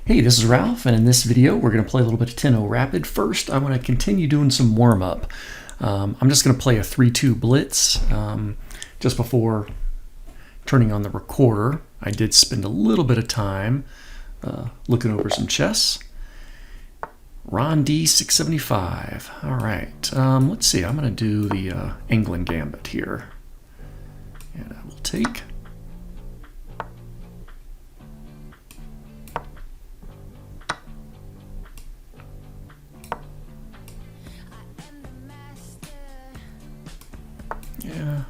Hey, this is Ralph, and in this video we're going to play a little bit of 10-0 Rapid. First, I want to continue doing some warm-up. I'm just going to play a 3-2 Blitz. Just before turning on the recorder, I did spend a little bit of time looking over some chess. Ron D 675. All right, let's see. I'm going to do the England Gambit here. And I will take. Yeah.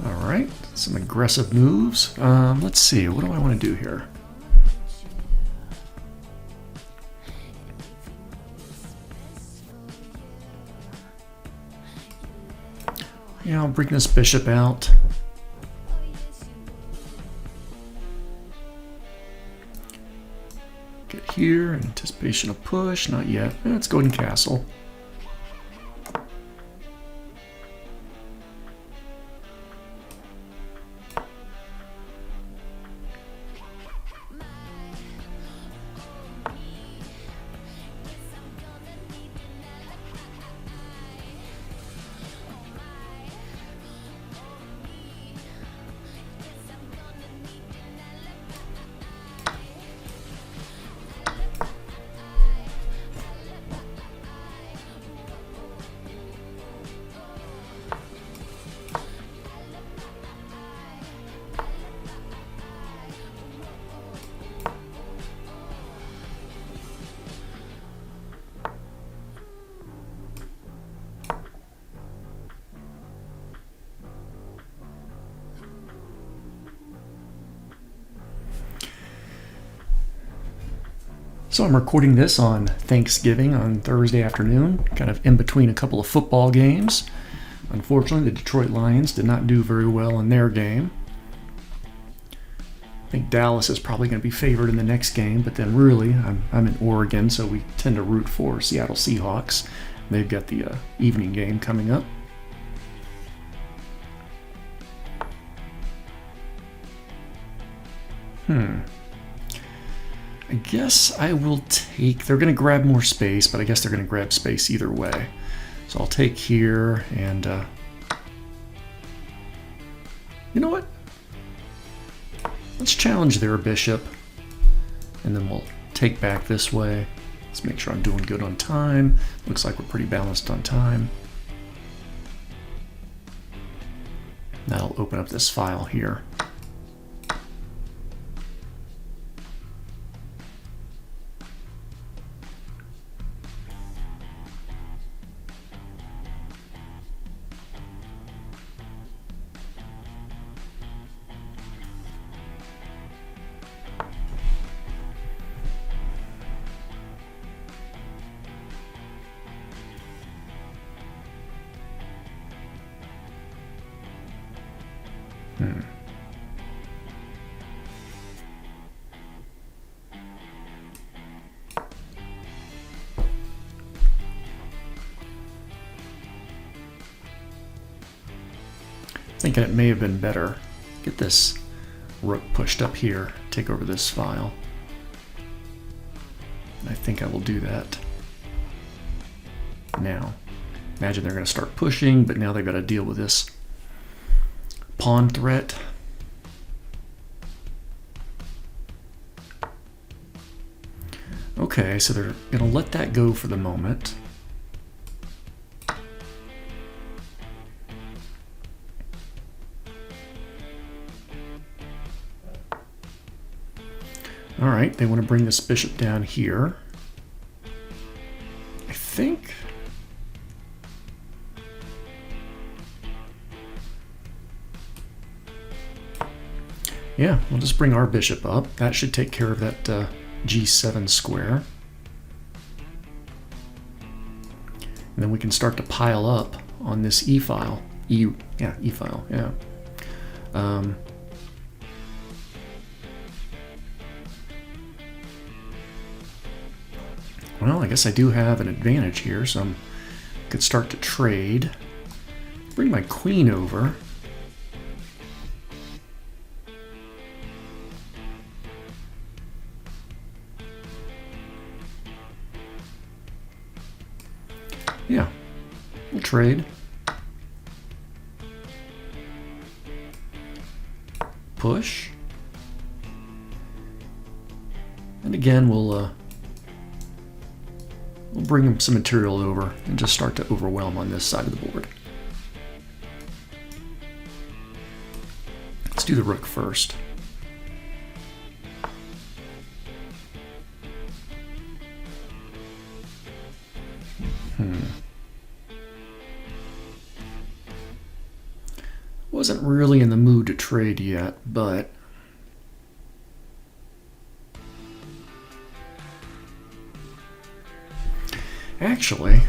All right, some aggressive moves. Let's see, what do I want to do here? Yeah, I'll bring this bishop out. Get here, anticipation of push, not yet. Let's go ahead and castle. So I'm recording this on Thanksgiving on Thursday afternoon, kind of in between a couple of football games. Unfortunately, the Detroit Lions did not do very well in their game. I think Dallas is probably going to be favored in the next game, but then really, I'm in Oregon, so we tend to root for Seattle Seahawks. They've got the evening game coming up. I guess I will take, they're going to grab more space, but I guess they're going to grab space either way. So I'll take here and, you know what? Let's challenge their bishop, and then we'll take back this way. Let's make sure I'm doing good on time. Looks like we're pretty balanced on time. That'll open up this file here. Thinking it may have been better. Get this rook pushed up here, take over this file. I think I will do that. Now, imagine they're going to start pushing, but now they've got to deal with this pawn threat. Okay, so they're going to let that go for the moment. All right, they want to bring this bishop down here. I think. Yeah, we'll just bring our bishop up. That should take care of that G7 square. And then we can start to pile up on this E file. E file, yeah. Well, I guess I do have an advantage here, so I'm Could start to trade. Bring my queen over. Yeah, we'll trade. Push. And again, we'll bring him some material over and just start to overwhelm on this side of the board. Let's do the rook first. Wasn't really in the mood to trade yet, but actually,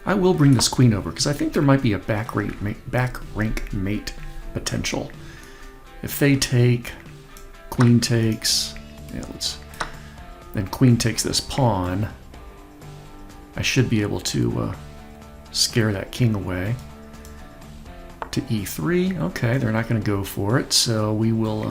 I will bring this queen over because I think there might be a back rank mate potential. If they take, queen takes, yeah, then queen takes this pawn, I should be able to scare that king away. To e3, okay, they're not going to go for it, so we will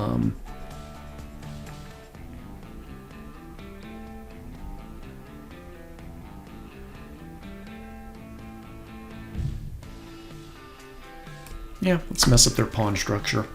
yeah, let's mess up their pawn structure.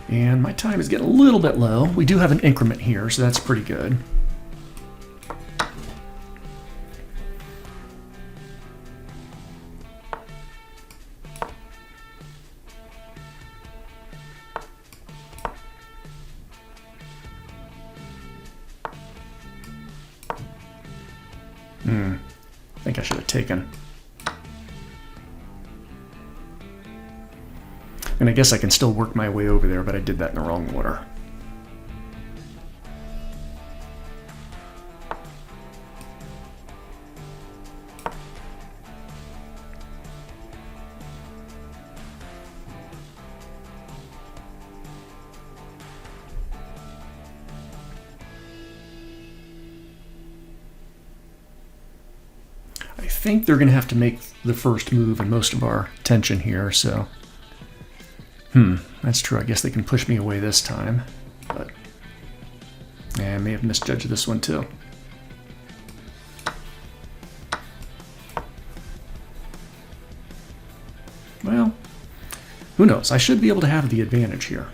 And my time is getting a little bit low. We do have an increment here, so that's pretty good. I think I should have taken. And I guess I can still work my way over there, but I did that in the wrong order. I think they're going to have to make the first move in most of our tension here, so... that's true. I guess they can push me away this time, but yeah, I may have misjudged this one too. Well, who knows? I should be able to have the advantage here.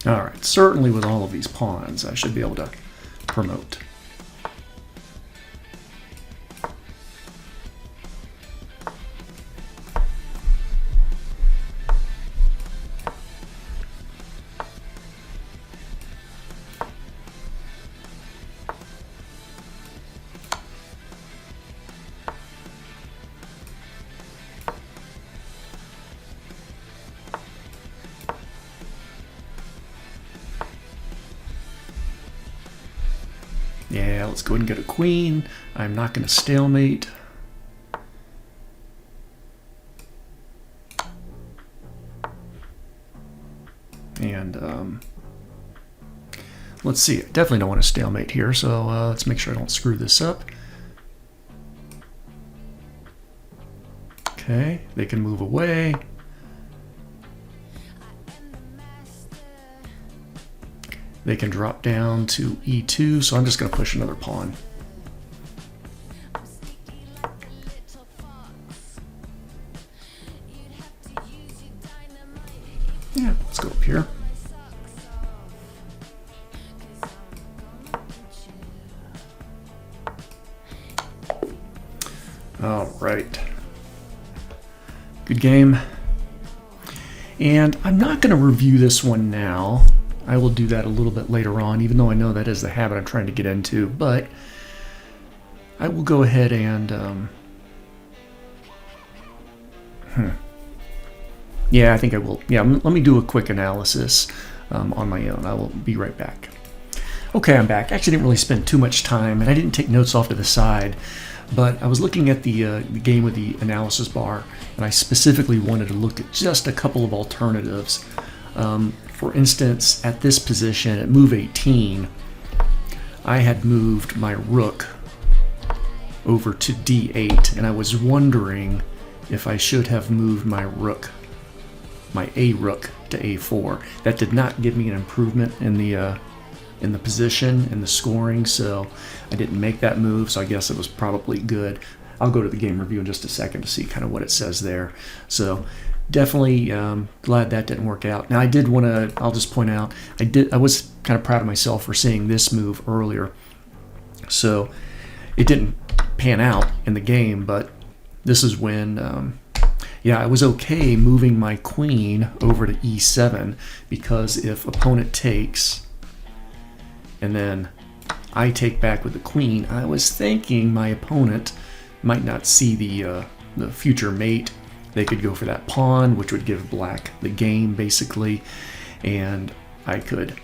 Alright, certainly with all of these pawns, I should be able to promote. Yeah, let's go ahead and get a queen. I'm not going to stalemate. And let's see. I definitely don't want to stalemate here, so let's make sure I don't screw this up. Okay, they can move away. They can drop down to e2, so I'm just going to push another pawn. Yeah, let's go up here. All right. Good game. And I'm not going to review this one now. I will do that a little bit later on, even though I know that is the habit I'm trying to get into. But I will go ahead and... Yeah, I think I will. Yeah, let me do a quick analysis on my own. I will be right back. Okay, I'm back. Actually, didn't really spend too much time, and I didn't take notes off to the side. But I was looking at the game with the analysis bar, and I specifically wanted to look at just a couple of alternatives. For instance, at this position, at move 18, I had moved my rook over to d8, and I was wondering if I should have moved my rook, my a rook, to a4. That did not give me an improvement in the position and the scoring, so I didn't make that move, so I guess it was probably good. I'll go to the game review in just a second to see kind of what it says there. So definitely glad that didn't work out. Now I did want to, I'll just point out, I was kind of proud of myself for seeing this move earlier. So it didn't pan out in the game, but this is when, yeah, I was okay moving my queen over to e7, because if opponent takes and then I take back with the queen, I was thinking my opponent might not see the future mate. They could go for that pawn, which would give black the game, basically, and I could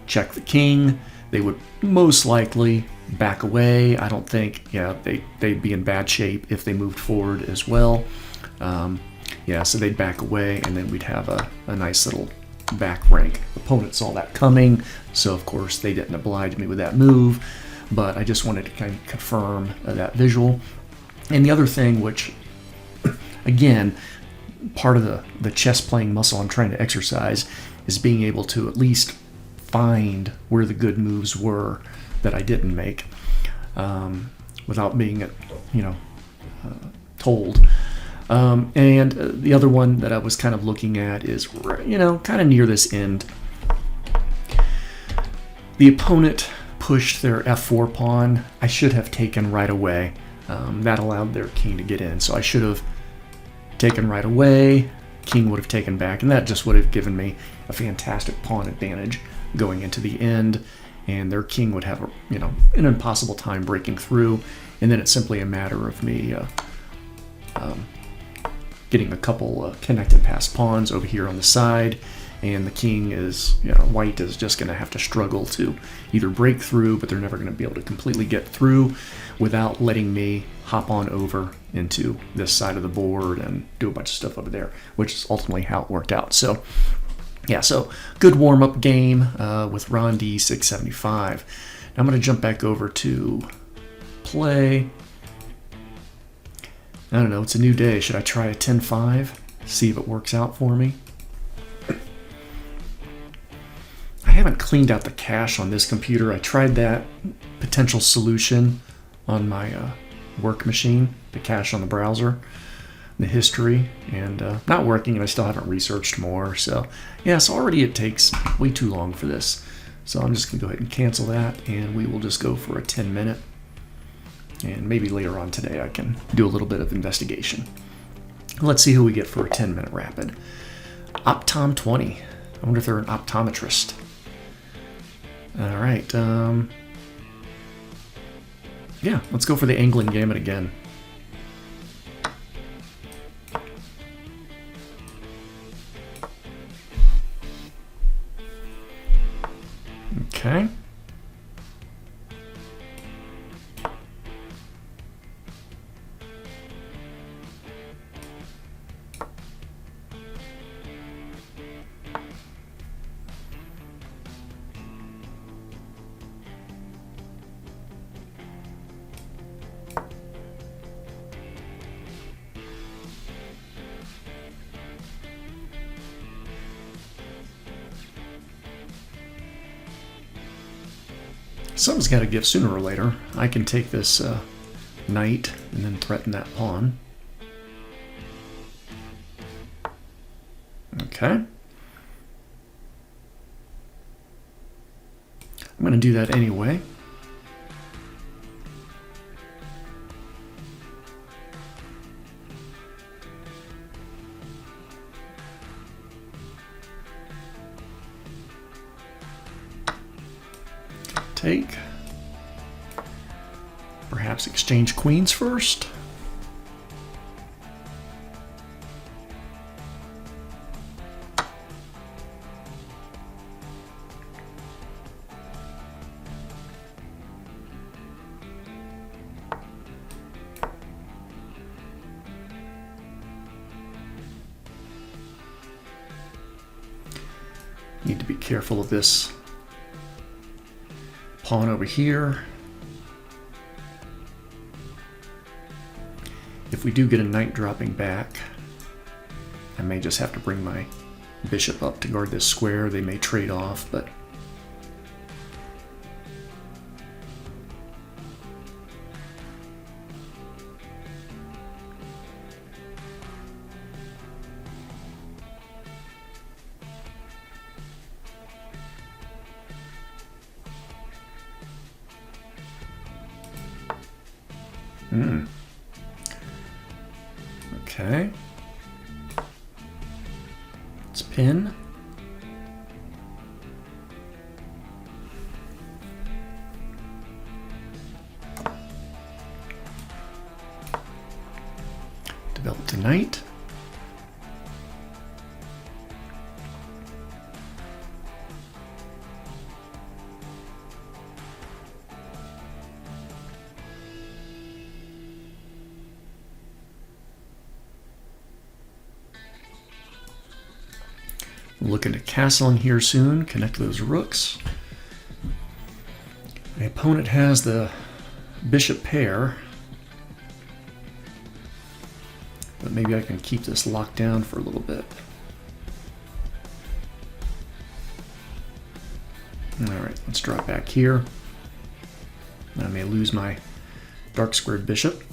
check the king. They would most likely back away. I don't think, yeah, they'd be in bad shape if they moved forward as well. Yeah, so they'd back away, and then we'd have a nice little back rank. Opponent saw that coming, so of course they didn't oblige me with that move, but I just wanted to kind of confirm that visual. And the other thing, which again, part of the chess playing muscle I'm trying to exercise, is being able to at least find where the good moves were that I didn't make, without being, told. And the other one that I was kind of looking at is, kind of near this end. The opponent pushed their f4 pawn. I should have taken right away. That allowed their king to get in. So I should have taken right away. King would have taken back, and that just would have given me a fantastic pawn advantage going into the end. And their king would have, an impossible time breaking through. And then it's simply a matter of me getting a couple connected passed pawns over here on the side, and the king is, white is just going to have to struggle to either break through, but they're never going to be able to completely get through without letting me hop on over into this side of the board and do a bunch of stuff over there, which is ultimately how it worked out. So yeah, so good warm-up game with Ron D 675. Now I'm going to jump back over to play. I don't know, it's a new day. Should I try a 10-5? See if it works out for me? I haven't cleaned out the cache on this computer. I tried that potential solution on my work machine, the cache on the browser, the history, and not working, and I still haven't researched more. So yeah, so already it takes way too long for this. So I'm just going to go ahead and cancel that, and we will just go for a 10-minute. And maybe later on today I can do a little bit of investigation. Let's see who we get for a 10-minute rapid. Optom20. I wonder if they're an optometrist. All right. Yeah, let's go for the angling gamut again. Okay. Something's got to give sooner or later. I can take this knight and then threaten that pawn. Okay. I'm going to do that anyway. take. Perhaps exchange queens first. Need to be careful of this pawn over here. If we do get a knight dropping back, I may just have to bring my bishop up to guard this square. They may trade off, but okay. Let's pin. Develop the knight. Looking at castling here soon, connect those rooks. My opponent has the bishop pair, but maybe I can keep this locked down for a little bit. Alright, let's drop back here. I may lose my dark squared bishop.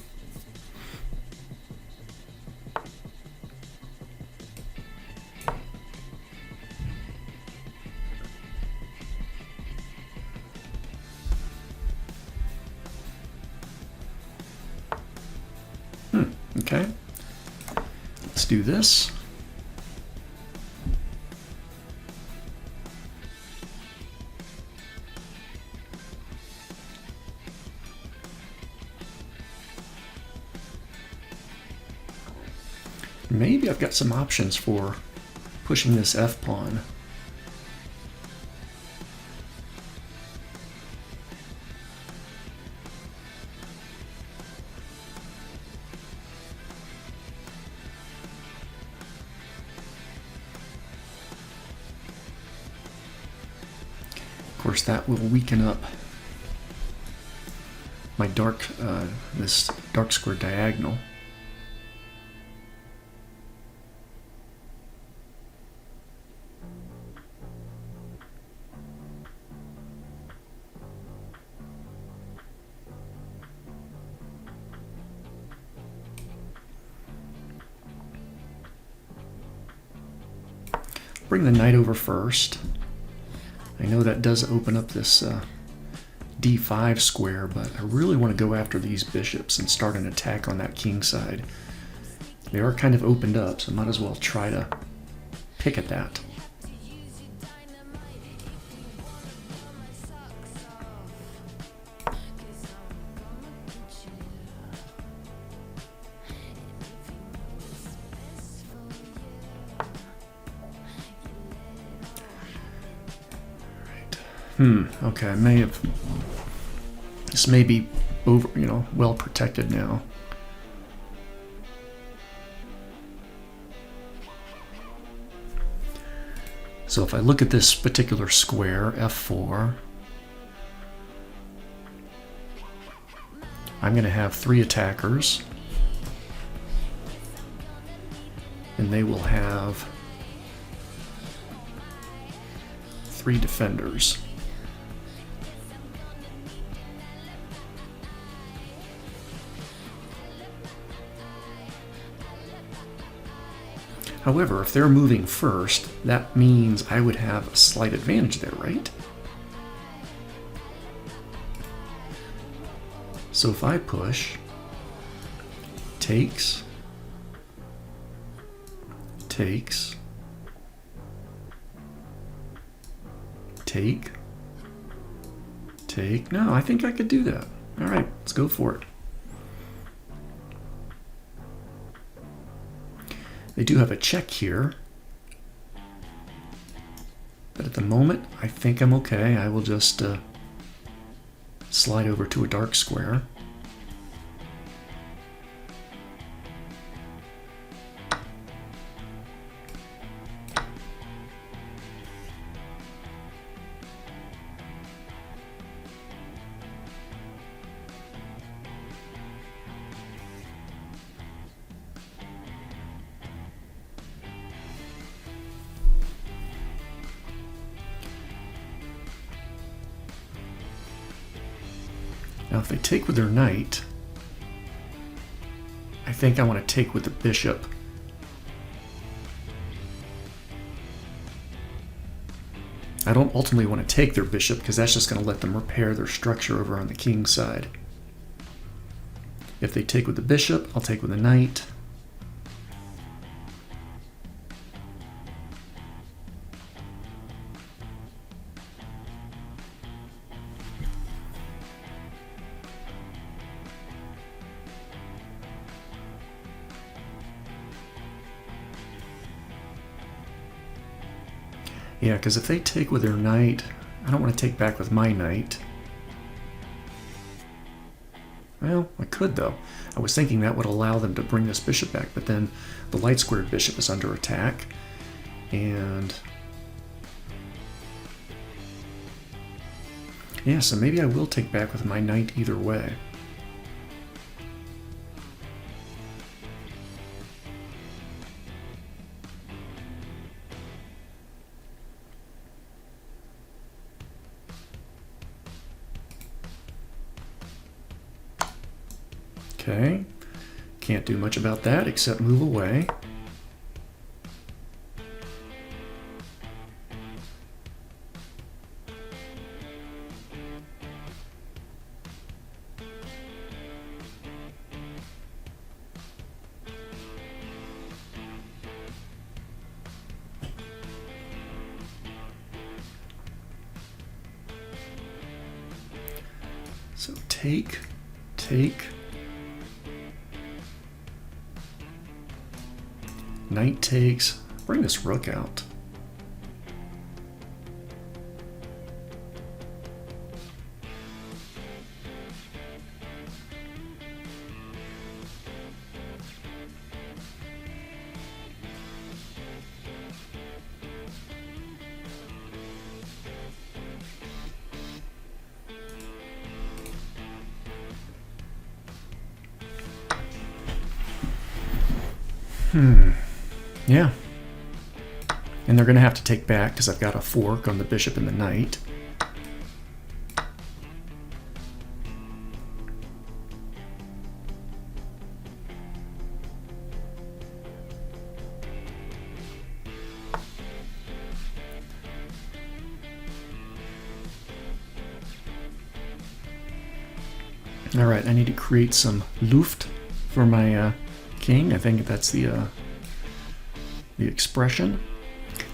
Okay, let's do this. Maybe I've got some options for pushing this F pawn. Of course, that will weaken up my this dark square diagonal. Bring the knight over first. I know that does open up this d5 square, but I really want to go after these bishops and start an attack on that king side. They are kind of opened up, so I might as well try to pick at that. Okay, I may have, this may be over, well protected now. So if I look at this particular square, F4, I'm going to have 3 attackers, and they will have 3 defenders. However, if they're moving first, that means I would have a slight advantage there, right? So if I push, takes, takes, take, Take. No, I think I could do that. All right, let's go for it. They do have a check here. But at the moment, I think I'm okay. I will just slide over to a dark square. Now if they take with their knight, I think I want to take with the bishop. I don't ultimately want to take their bishop because that's just going to let them repair their structure over on the king's side. If they take with the bishop, I'll take with the knight. Yeah, because if they take with their knight, I don't want to take back with my knight. Well, I could though. I was thinking that would allow them to bring this bishop back, but then the light squared bishop is under attack. And yeah, so maybe I will take back with my knight either way. Okay, can't do much about that except move away. So take. Knight takes. Bring this rook out. Yeah. And they're going to have to take back because I've got a fork on the bishop and the knight. All right, I need to create some Luft for my king. I think that's the expression.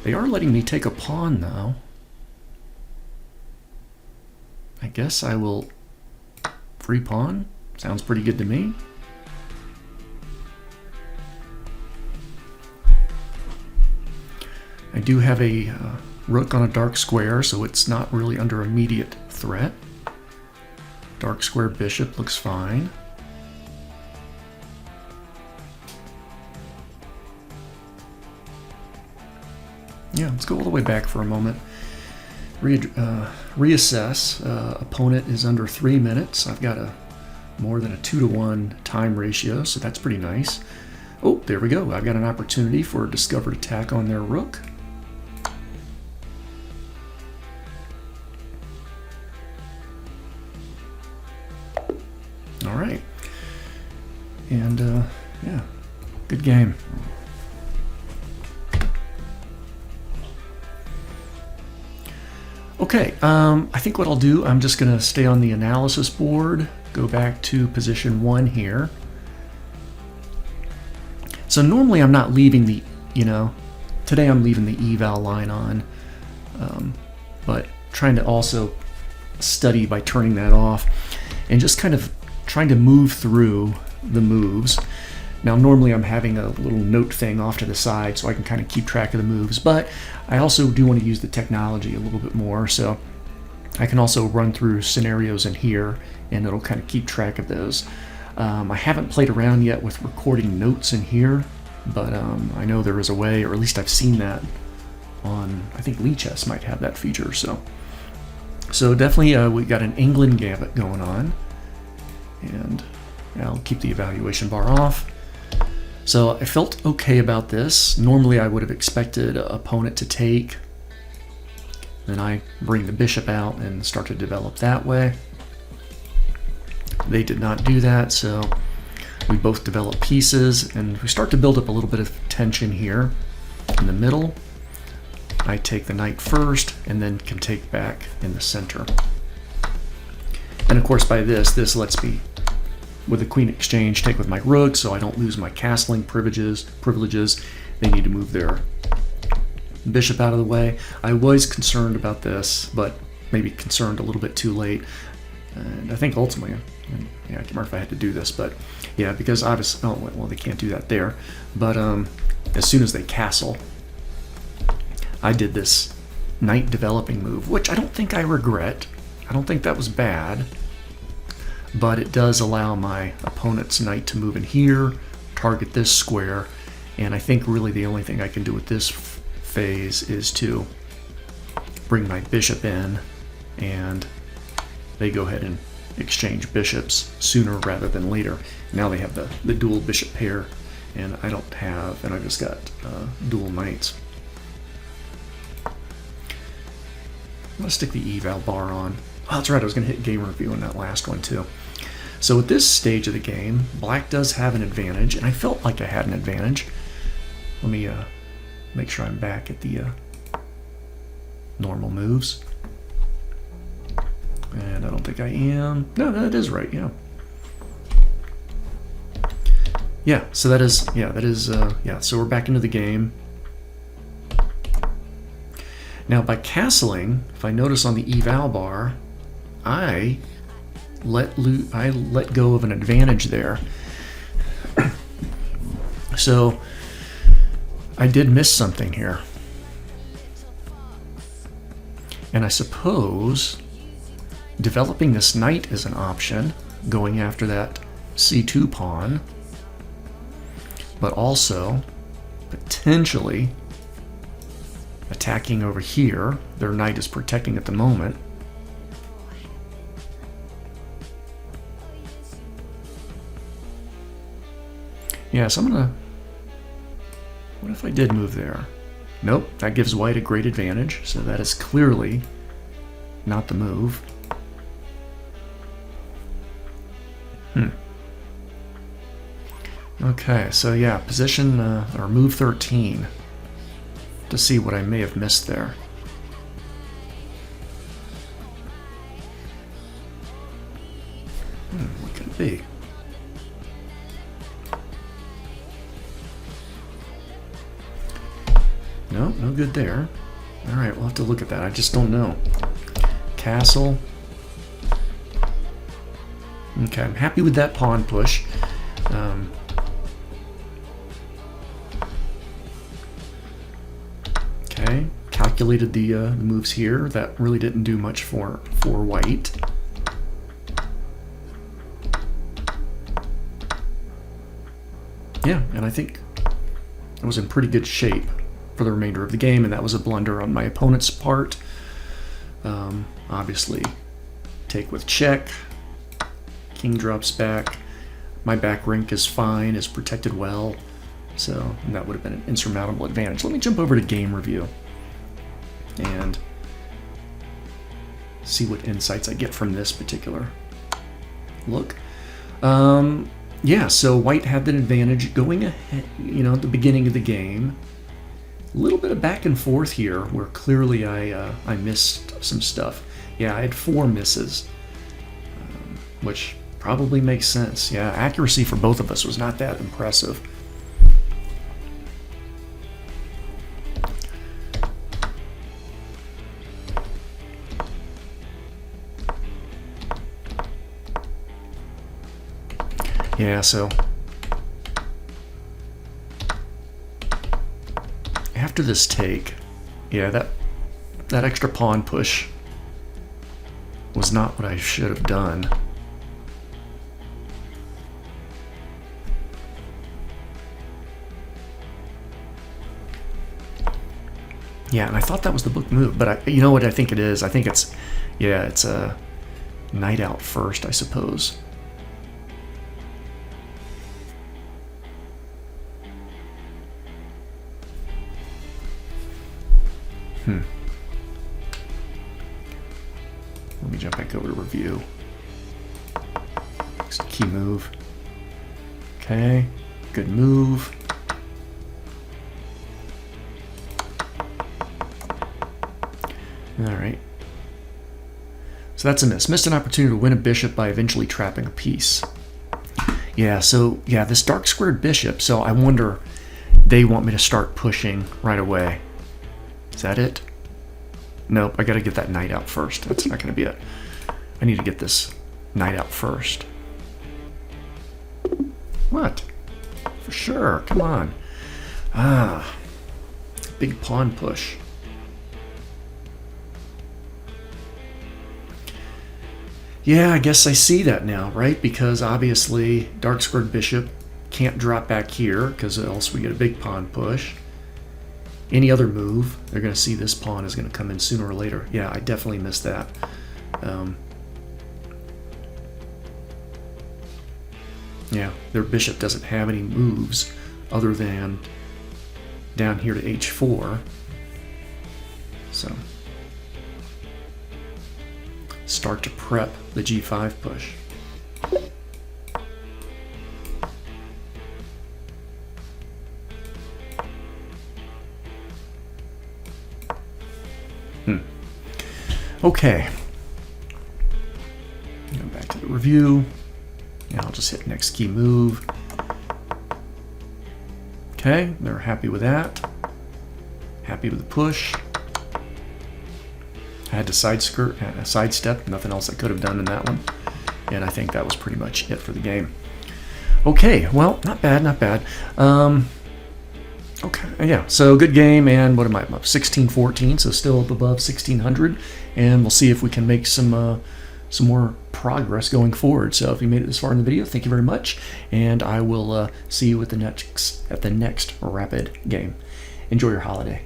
They are letting me take a pawn though. I guess I will free pawn. Sounds pretty good to me. I do have a rook on a dark square, so it's not really under immediate threat. Dark square bishop looks fine. Yeah, let's go all the way back for a moment. Reassess. Opponent is under 3 minutes. I've got a more than a 2-to-1 time ratio, so that's pretty nice. Oh, there we go. I've got an opportunity for a discovered attack on their rook. All right. And yeah, good game. Okay, I think what I'll do, I'm just going to stay on the analysis board, go back to position 1 here. So normally I'm not leaving the, today I'm leaving the eval line on, but trying to also study by turning that off and just kind of trying to move through the moves. Now normally I'm having a little note thing off to the side so I can kind of keep track of the moves, but I also do want to use the technology a little bit more, so I can also run through scenarios in here and it'll kind of keep track of those. I haven't played around yet with recording notes in here, but I know there is a way, or at least I've seen that on, I think Lichess might have that feature. So definitely we got an England gambit going on, and I'll keep the evaluation bar off. So I felt okay about this. Normally I would have expected an opponent to take, then I bring the bishop out and start to develop that way. They did not do that, so we both develop pieces and we start to build up a little bit of tension here in the middle. I take the knight first and then can take back in the center. And of course by this lets me, with the queen exchange, take with my rook so I don't lose my castling privileges. They need to move their bishop out of the way. I was concerned about this, but maybe concerned a little bit too late. And I think ultimately, yeah, I can't remember if I had to do this, but yeah, because obviously, oh, well, they can't do that there. But as soon as they castle, I did this knight developing move, which I don't think I regret. I don't think that was bad, but it does allow my opponent's knight to move in here, target this square, and I think really the only thing I can do with this phase is to bring my bishop in, and they go ahead and exchange bishops sooner rather than later. Now they have the dual bishop pair, and I don't have, and I just got dual knights. I'm going to stick the eval bar on. Oh, that's right, I was going to hit game review on that last one too. So at this stage of the game, black does have an advantage, and I felt like I had an advantage. Let me make sure I'm back at the normal moves. And I don't think I am. No, that is right, yeah. Yeah, so that is, so we're back into the game. Now by castling, if I notice on the eval bar, I let go of an advantage there. So I did miss something here. And I suppose developing this knight is an option, going after that c2 pawn, but also potentially attacking over here. Their knight is protecting at the moment. Yeah, so I'm gonna, what if I did move there? Nope, that gives white a great advantage, so that is clearly not the move. Okay, so yeah, position, or move 13, to see what I may have missed there. What could it be? Nope, no good there. Alright, we'll have to look at that. I just don't know. Castle. Okay, I'm happy with that pawn push. Okay, calculated the moves here. That really didn't do much for white. Yeah, and I think I was in pretty good shape for the remainder of the game, and that was a blunder on my opponent's part. Obviously, take with check. King drops back. My back rank is fine, is protected well, so that would have been an insurmountable advantage. Let me jump over to game review and see what insights I get from this particular look. Yeah, so white had the advantage going ahead, at the beginning of the game. A little bit of back and forth here where clearly I missed some stuff. Yeah, I had 4 misses, which probably makes sense. Yeah, accuracy for both of us was not that impressive. Yeah, so after this take, yeah, that extra pawn push was not what I should have done. Yeah, and I thought that was the book move, but you know what I think it is? I think it's, yeah, it's a knight out first, I suppose. Let me jump back over to review. Next key move. Okay, good move. All right. So that's a miss. Missed an opportunity to win a bishop by eventually trapping a piece. Yeah, so yeah, this dark squared bishop, so I wonder, they want me to start pushing right away. Is that it? Nope, I gotta get that knight out first. That's not gonna be it. I need to get this knight out first. What? For sure, come on. Ah, big pawn push. Yeah, I guess I see that now, right? Because obviously dark squared bishop can't drop back here because else we get a big pawn push. Any other move, they're going to see this pawn is going to come in sooner or later. Yeah, I definitely missed that. Yeah, their bishop doesn't have any moves other than down here to h4. So start to prep the g5 push. Okay. Go back to the review. Yeah, I'll just hit next key move. Okay, they're happy with that. Happy with the push. I had to sidestep, nothing else I could have done in that one. And I think that was pretty much it for the game. Okay, well, not bad, not bad. Okay, yeah, so good game, and what am I up? 16-14, so still up above 1600, and we'll see if we can make some more progress going forward. So if you made it this far in the video, thank you very much, and I will see you at the next rapid game. Enjoy your holiday.